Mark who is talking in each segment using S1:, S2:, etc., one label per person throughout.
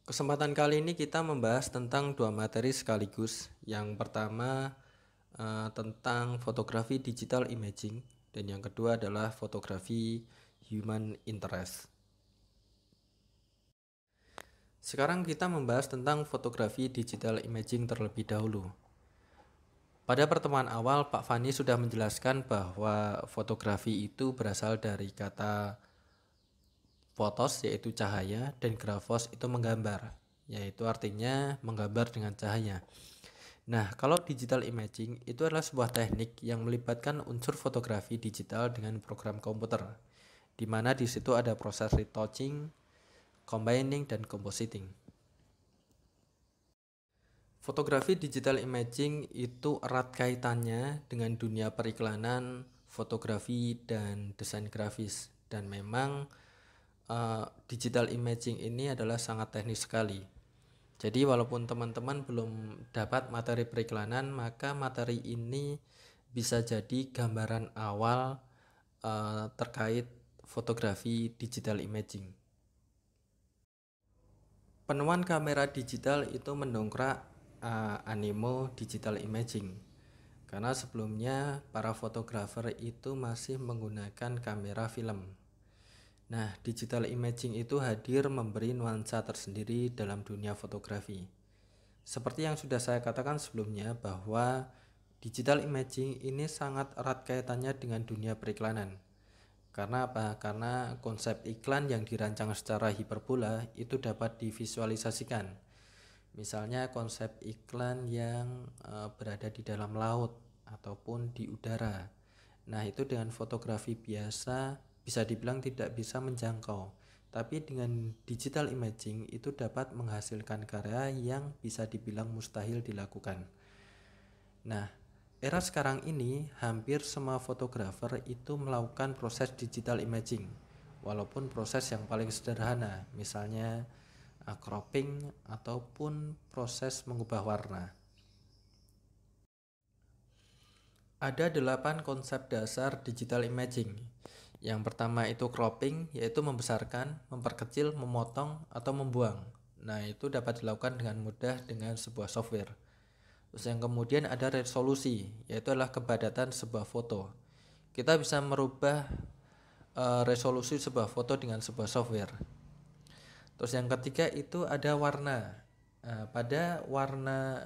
S1: Kesempatan kali ini kita membahas tentang dua materi sekaligus. Yang pertama tentang fotografi digital imaging dan yang kedua adalah fotografi human interest. Sekarang kita membahas tentang fotografi digital imaging terlebih dahulu. Pada pertemuan awal Pak Fani sudah menjelaskan bahwa fotografi itu berasal dari kata fotos yaitu cahaya dan grafos itu menggambar, yaitu artinya menggambar dengan cahaya. Nah, kalau digital imaging itu adalah sebuah teknik yang melibatkan unsur fotografi digital dengan program komputer, di mana di situ ada proses retouching, combining, dan compositing. Fotografi digital imaging itu erat kaitannya dengan dunia periklanan, fotografi, dan desain grafis. Dan memang digital imaging ini adalah sangat teknis sekali. Jadi walaupun teman-teman belum dapat materi periklanan, maka materi ini bisa jadi gambaran awal terkait fotografi digital imaging. Penemuan kamera digital itu mendongkrak animo digital imaging, karena sebelumnya para fotografer itu masih menggunakan kamera film. Nah, digital imaging itu hadir memberi nuansa tersendiri dalam dunia fotografi. Seperti yang sudah saya katakan sebelumnya bahwa digital imaging ini sangat erat kaitannya dengan dunia periklanan. Karena apa? Karena konsep iklan yang dirancang secara hiperbola itu dapat divisualisasikan. Misalnya konsep iklan yang berada di dalam laut ataupun di udara. Nah, itu dengan fotografi biasa bisa dibilang tidak bisa menjangkau. Tapi dengan digital imaging itu dapat menghasilkan karya yang bisa dibilang mustahil dilakukan. Nah, era sekarang ini hampir semua fotografer itu melakukan proses digital imaging. Walaupun proses yang paling sederhana, misalnya cropping ataupun proses mengubah warna. Ada 8 konsep dasar digital imaging. Yang pertama itu cropping, yaitu membesarkan, memperkecil, memotong, atau membuang. Nah, itu dapat dilakukan dengan mudah dengan sebuah software. Terus yang kemudian ada resolusi, yaitu adalah kepadatan sebuah foto. Kita bisa merubah resolusi sebuah foto dengan sebuah software. Terus yang ketiga itu ada warna. Pada warna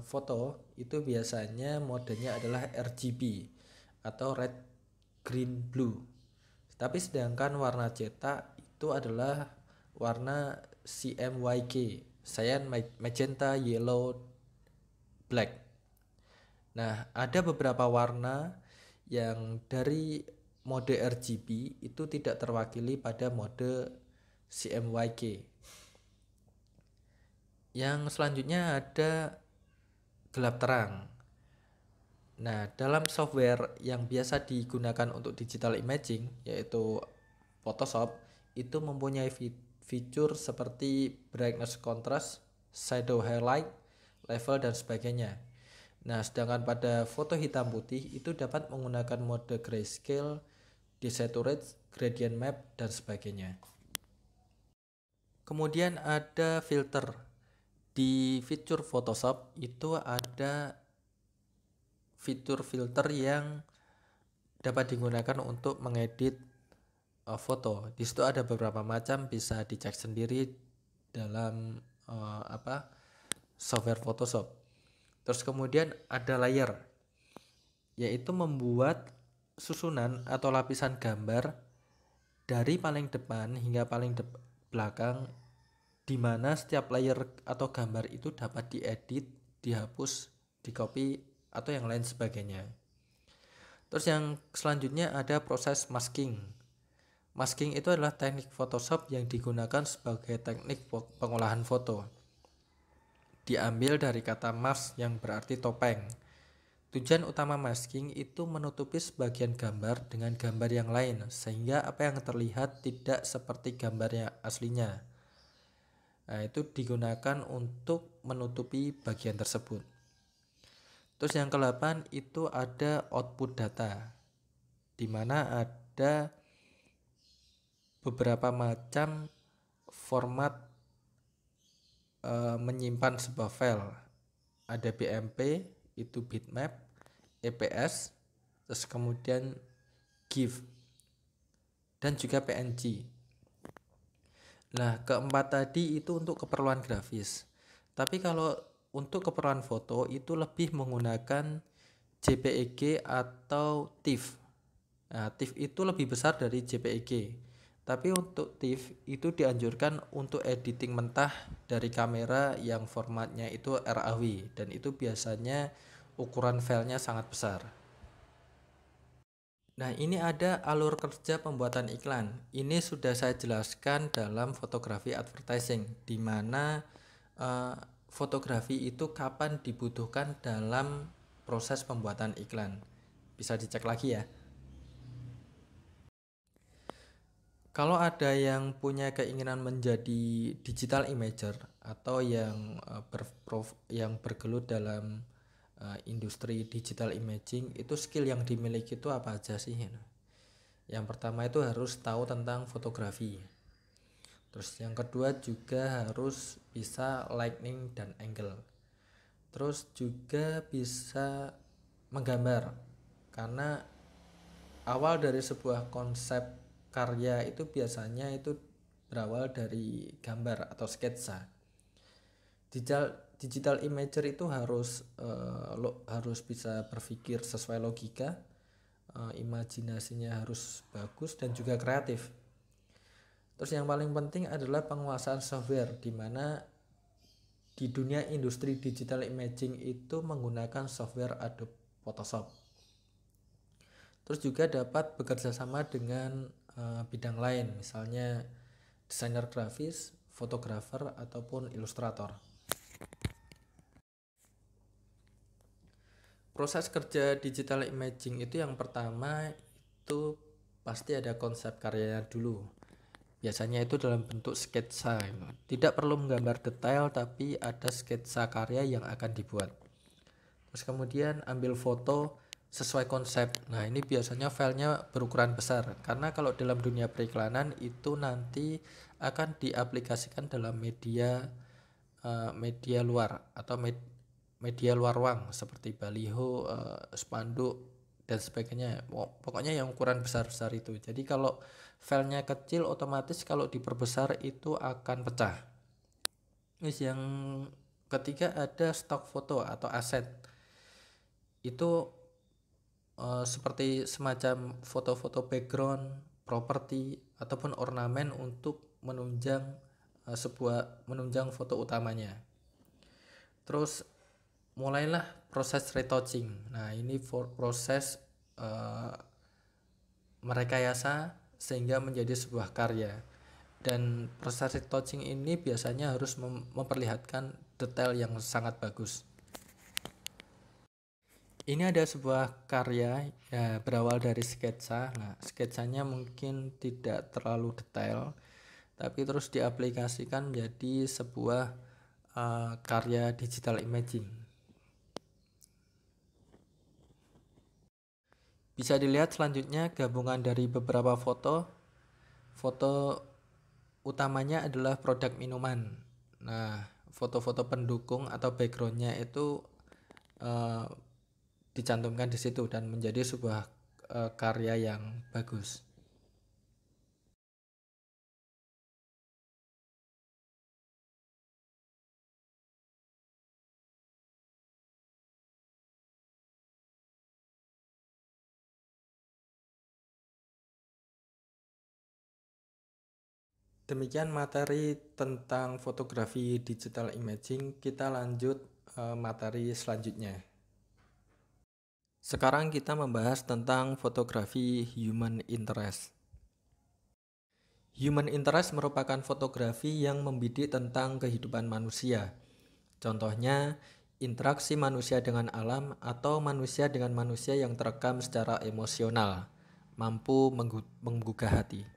S1: foto itu biasanya modenya adalah RGB atau red, green, blue. Tapi sedangkan warna cetak itu adalah warna CMYK, cyan, magenta, yellow, black. Nah, ada beberapa warna yang dari mode RGB itu tidak terwakili pada mode CMYK. Yang selanjutnya ada gelap terang. Nah, dalam software yang biasa digunakan untuk digital imaging yaitu Photoshop itu mempunyai fitur seperti brightness contrast, shadow highlight, level dan sebagainya. Nah, sedangkan pada foto hitam putih itu dapat menggunakan mode grayscale, desaturate, gradient map dan sebagainya. Kemudian ada filter. Di fitur Photoshop itu ada fitur filter yang dapat digunakan untuk mengedit foto. Di situ ada beberapa macam, bisa dicek sendiri dalam software Photoshop. Terus kemudian ada layer, yaitu membuat susunan atau lapisan gambar dari paling depan hingga paling belakang, di mana setiap layer atau gambar itu dapat diedit, dihapus, dicopy atau yang lain sebagainya. Terus yang selanjutnya ada proses masking. Masking itu adalah teknik Photoshop yang digunakan sebagai teknik pengolahan foto. Diambil dari kata mask yang berarti topeng. Tujuan utama masking itu menutupi sebagian gambar dengan gambar yang lain, sehingga apa yang terlihat tidak seperti gambarnya aslinya. Nah, itu digunakan untuk menutupi bagian tersebut. Terus yang ke-8 itu ada output data, di mana ada beberapa macam format menyimpan sebuah file. Ada BMP, itu bitmap, EPS, terus kemudian GIF, dan juga PNG. Nah, keempat tadi itu untuk keperluan grafis. Tapi kalau untuk keperluan foto itu lebih menggunakan JPEG atau TIFF. Nah, TIFF itu lebih besar dari JPEG. Tapi untuk TIFF itu dianjurkan untuk editing mentah dari kamera yang formatnya itu RAW, dan itu biasanya ukuran filenya sangat besar. Nah, ini ada alur kerja pembuatan iklan. Ini sudah saya jelaskan dalam fotografi advertising, di mana fotografi itu kapan dibutuhkan dalam proses pembuatan iklan. Bisa dicek lagi ya. Kalau ada yang punya keinginan menjadi digital imager atau yang bergelut dalam industri digital imaging, itu skill yang dimiliki itu apa aja sih? Yang pertama itu harus tahu tentang fotografi. Terus yang kedua juga harus bisa lighting dan angle. Terus juga bisa menggambar, karena awal dari sebuah konsep karya itu biasanya itu berawal dari gambar atau sketsa. Digital imager itu harus bisa berpikir sesuai logika, imajinasinya harus bagus dan juga kreatif. Terus yang paling penting adalah penguasaan software, di mana di dunia industri digital imaging itu menggunakan software Adobe Photoshop. Terus juga dapat bekerja sama dengan bidang lain, misalnya desainer grafis, fotografer, ataupun ilustrator. Proses kerja digital imaging itu yang pertama itu pasti ada konsep karyanya dulu. Biasanya itu dalam bentuk sketsa. Tidak perlu menggambar detail, tapi ada sketsa karya yang akan dibuat. Terus kemudian ambil foto sesuai konsep. Nah, ini biasanya filenya berukuran besar, karena kalau dalam dunia periklanan itu nanti akan diaplikasikan dalam media luar atau media luar ruang seperti baliho, spanduk dan sebagainya. Pokoknya yang ukuran besar-besar itu. Jadi kalau filenya kecil, otomatis kalau diperbesar itu akan pecah. Yang ketiga ada stok foto atau aset. Itu seperti semacam foto-foto background, properti, ataupun ornamen untuk menunjang foto utamanya. Terus mulailah proses retouching. Nah, ini proses merekayasa sehingga menjadi sebuah karya. Dan proses retouching ini biasanya harus memperlihatkan detail yang sangat bagus. Ini ada sebuah karya berawal dari sketsa. Nah, sketsanya mungkin tidak terlalu detail, tapi terus diaplikasikan menjadi sebuah karya digital imaging. Bisa dilihat selanjutnya gabungan dari beberapa foto. Foto utamanya adalah produk minuman. Nah, foto-foto pendukung atau backgroundnya itu dicantumkan di situ dan menjadi sebuah karya yang bagus. Demikian materi tentang fotografi digital imaging. Kita lanjut materi selanjutnya. Sekarang kita membahas tentang fotografi human interest. Human interest merupakan fotografi yang membidik tentang kehidupan manusia. Contohnya, interaksi manusia dengan alam atau manusia dengan manusia yang terekam secara emosional, mampu menggugah hati.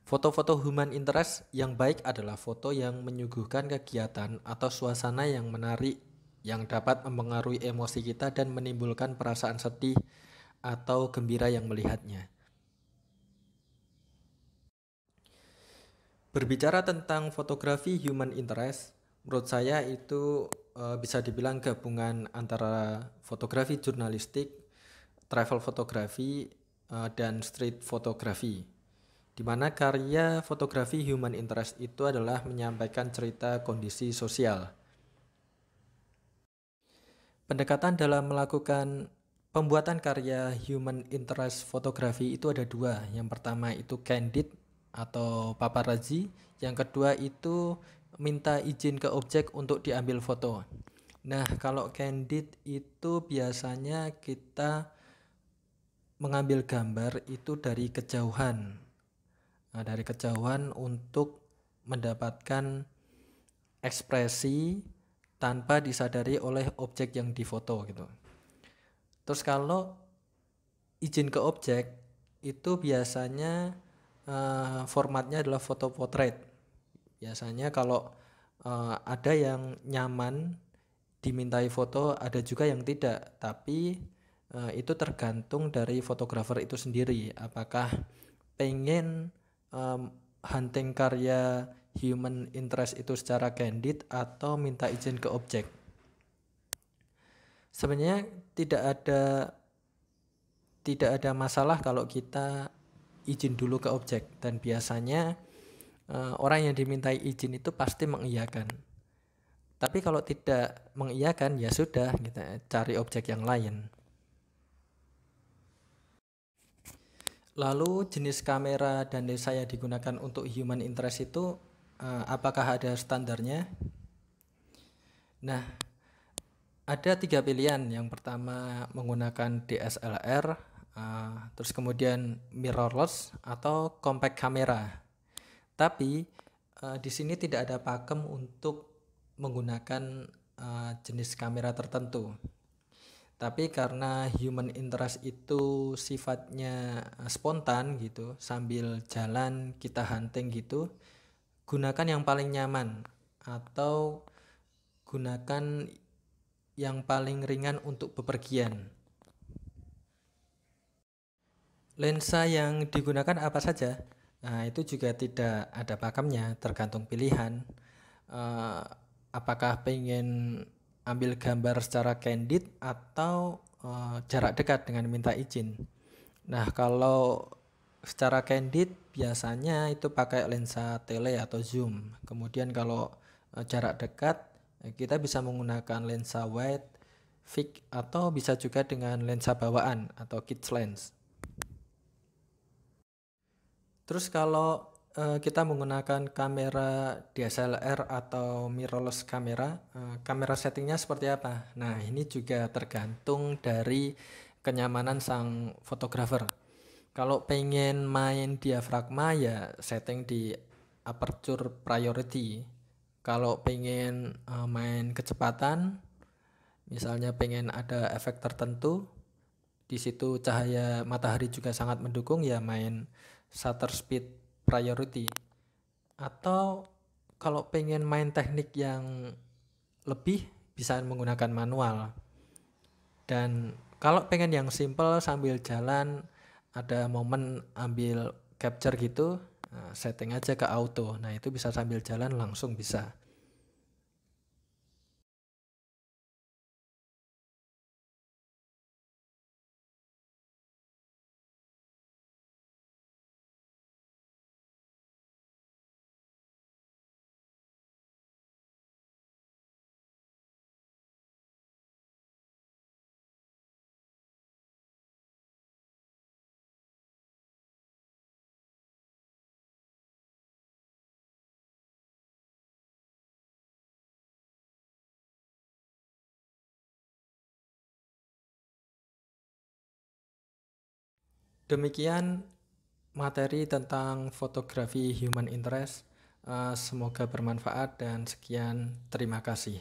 S1: Foto-foto human interest yang baik adalah foto yang menyuguhkan kegiatan atau suasana yang menarik, yang dapat mempengaruhi emosi kita dan menimbulkan perasaan sedih atau gembira yang melihatnya. Berbicara tentang fotografi human interest, Menurut saya itu bisa dibilang gabungan antara fotografi jurnalistik, travel fotografi, dan street fotografi. Di mana karya fotografi human interest itu adalah menyampaikan cerita kondisi sosial. Pendekatan dalam melakukan pembuatan karya human interest fotografi itu ada dua. Yang pertama itu candid atau paparazzi. Yang kedua itu minta izin ke objek untuk diambil foto. Nah, kalau candid itu biasanya kita mengambil gambar itu dari kejauhan. Nah, dari kejauhan untuk mendapatkan ekspresi tanpa disadari oleh objek yang difoto gitu. Terus kalau izin ke objek itu biasanya formatnya adalah foto portrait. Biasanya kalau ada yang nyaman dimintai foto, ada juga yang tidak. Tapi itu tergantung dari fotografer itu sendiri. Apakah pengen hunting karya human interest itu secara candid atau minta izin ke objek. Sebenarnya tidak ada masalah kalau kita izin dulu ke objek, dan biasanya orang yang dimintai izin itu pasti mengiyakan. Tapi kalau tidak mengiyakan ya sudah, kita cari objek yang lain. Lalu jenis kamera dan lensa yang digunakan untuk human interest itu apakah ada standarnya? Nah, ada 3 pilihan. Yang pertama menggunakan DSLR, terus kemudian mirrorless atau compact kamera. Tapi di sini tidak ada pakem untuk menggunakan jenis kamera tertentu. Tapi karena human interest itu sifatnya spontan gitu, sambil jalan kita hunting gitu, gunakan yang paling nyaman atau gunakan yang paling ringan untuk bepergian. Lensa yang digunakan apa saja? Nah, itu juga tidak ada pakemnya, tergantung pilihan. Apakah pengen ambil gambar secara candid atau jarak dekat dengan minta izin. Nah, kalau secara candid biasanya itu pakai lensa tele atau zoom. Kemudian kalau jarak dekat kita bisa menggunakan lensa wide, fix, atau bisa juga dengan lensa bawaan atau kit lens. Terus kalau kita menggunakan kamera DSLR atau mirrorless kamera, kamera settingnya seperti apa? Nah, ini juga tergantung dari kenyamanan sang fotografer. Kalau pengen main diafragma ya setting di aperture priority. Kalau pengen main kecepatan, misalnya pengen ada efek tertentu, di situ cahaya matahari juga sangat mendukung, ya main shutter speed priority. Atau kalau pengen main teknik yang lebih bisa menggunakan manual. Dan kalau pengen yang simple sambil jalan ada momen ambil capture gitu, setting aja ke auto. Nah, itu bisa sambil jalan langsung bisa. Demikian materi tentang fotografi human interest. Semoga bermanfaat dan sekian, terima kasih.